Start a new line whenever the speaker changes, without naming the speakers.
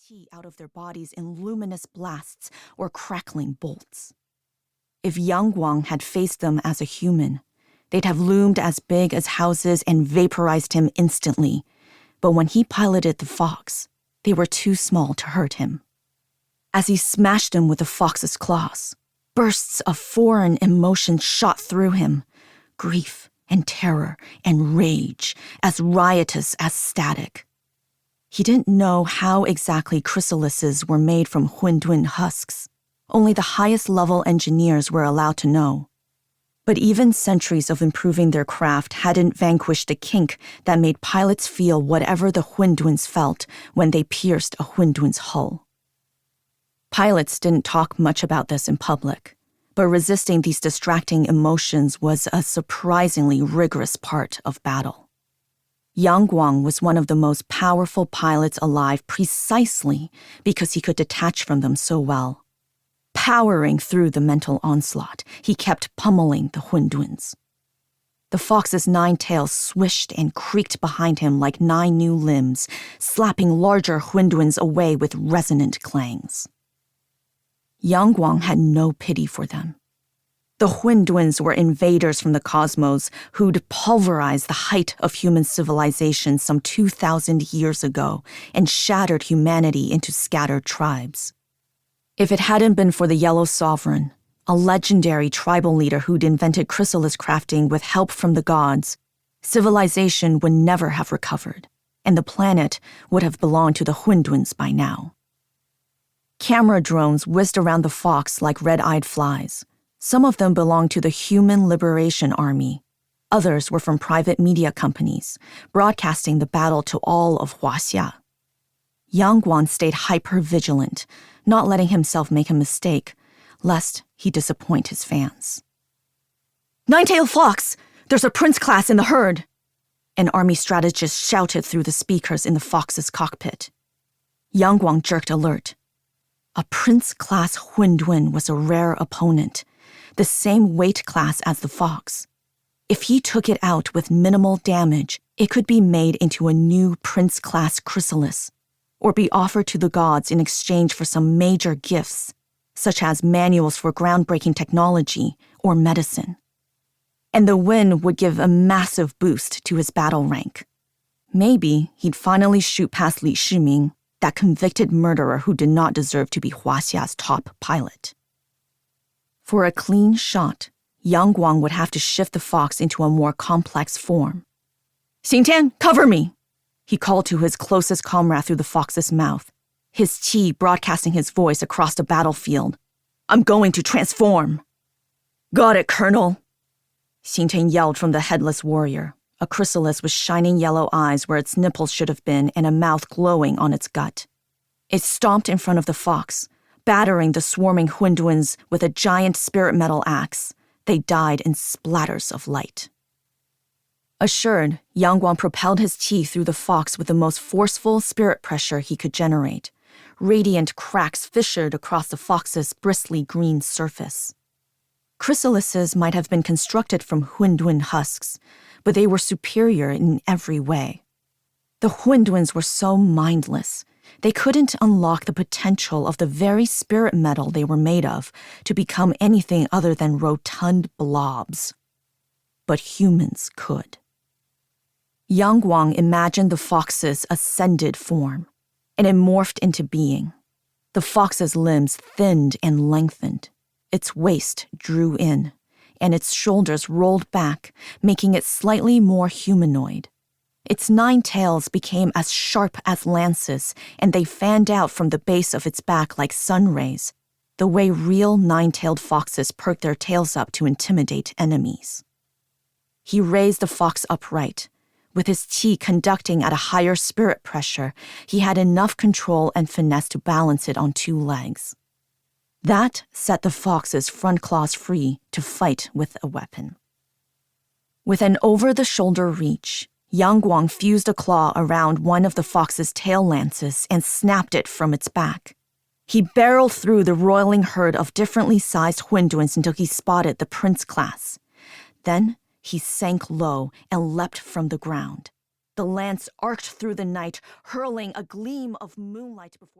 chi out of their bodies in luminous blasts or crackling bolts. If Yang Guang had faced them as a human, they'd have loomed as big as houses and vaporized him instantly. But when he piloted the fox, they were too small to hurt him. As he smashed them with the fox's claws, bursts of foreign emotion shot through him, grief and terror and rage, as riotous as static. He didn't know how exactly chrysalises were made from Hundun husks. Only the highest-level engineers were allowed to know. But even centuries of improving their craft hadn't vanquished the kink that made pilots feel whatever the Hunduns felt when they pierced a Hundun's hull. Pilots didn't talk much about this in public, but resisting these distracting emotions was a surprisingly rigorous part of battle. Yang Guang was one of the most powerful pilots alive precisely because he could detach from them so well. Powering through the mental onslaught, he kept pummeling the Hunduns. The fox's 9 tails swished and creaked behind him like 9 new limbs, slapping larger Hunduns away with resonant clangs. Yang Guang had no pity for them. The Hunduns were invaders from the cosmos who'd pulverized the height of human civilization some 2,000 years ago and shattered humanity into scattered tribes. If it hadn't been for the Yellow Sovereign, a legendary tribal leader who'd invented chrysalis crafting with help from the gods, civilization would never have recovered, and the planet would have belonged to the Hunduns by now. Camera drones whizzed around the fox like red-eyed flies. Some of them belonged to the Human Liberation Army. Others were from private media companies, broadcasting the battle to all of Huaxia. Yang Guang stayed hyper-vigilant, not letting himself make a mistake, lest he disappoint his fans. "Nine-tailed fox! There's a prince class in the herd!" An army strategist shouted through the speakers in the fox's cockpit. Yang Guang jerked alert. A prince-class Hundun was a rare opponent, the same weight class as the fox. If he took it out with minimal damage, it could be made into a new prince-class chrysalis, or be offered to the gods in exchange for some major gifts, such as manuals for groundbreaking technology or medicine. And the win would give a massive boost to his battle rank. Maybe he'd finally shoot past Li Shiming, that convicted murderer who did not deserve to be Huaxia's top pilot. For a clean shot, Yang Guang would have to shift the fox into a more complex form. "Xingtian, cover me!" He called to his closest comrade through the fox's mouth, his qi broadcasting his voice across the battlefield. "I'm going to transform." "Got it, Colonel," Xingtian yelled from the headless warrior, a chrysalis with shining yellow eyes where its nipples should have been and a mouth glowing on its gut. It stomped in front of the fox, battering the swarming Hunduns with a giant spirit metal axe. They died in splatters of light. Assured, Yang Guang propelled his qi through the fox with the most forceful spirit pressure he could generate. Radiant cracks fissured across the fox's bristly green surface. Chrysalises might have been constructed from Hundun husks, but they were superior in every way. The Hunduns were so mindless, they couldn't unlock the potential of the very spirit metal they were made of to become anything other than rotund blobs. But humans could. Yang Guang imagined the fox's ascended form, and it morphed into being. The fox's limbs thinned and lengthened. Its waist drew in, and its shoulders rolled back, making it slightly more humanoid. Its 9 tails became as sharp as lances, and they fanned out from the base of its back like sun rays, the way real 9-tailed foxes perk their tails up to intimidate enemies. He raised the fox upright. With his qi conducting at a higher spirit pressure, he had enough control and finesse to balance it on 2 legs. That set the fox's front claws free to fight with a weapon. With an over-the-shoulder reach, Yang Guang fused a claw around one of the fox's tail lances and snapped it from its back. He barreled through the roiling herd of differently sized Hunduns until he spotted the prince class. Then he sank low and leapt from the ground. The lance arced through the night, hurling a gleam of moonlight before...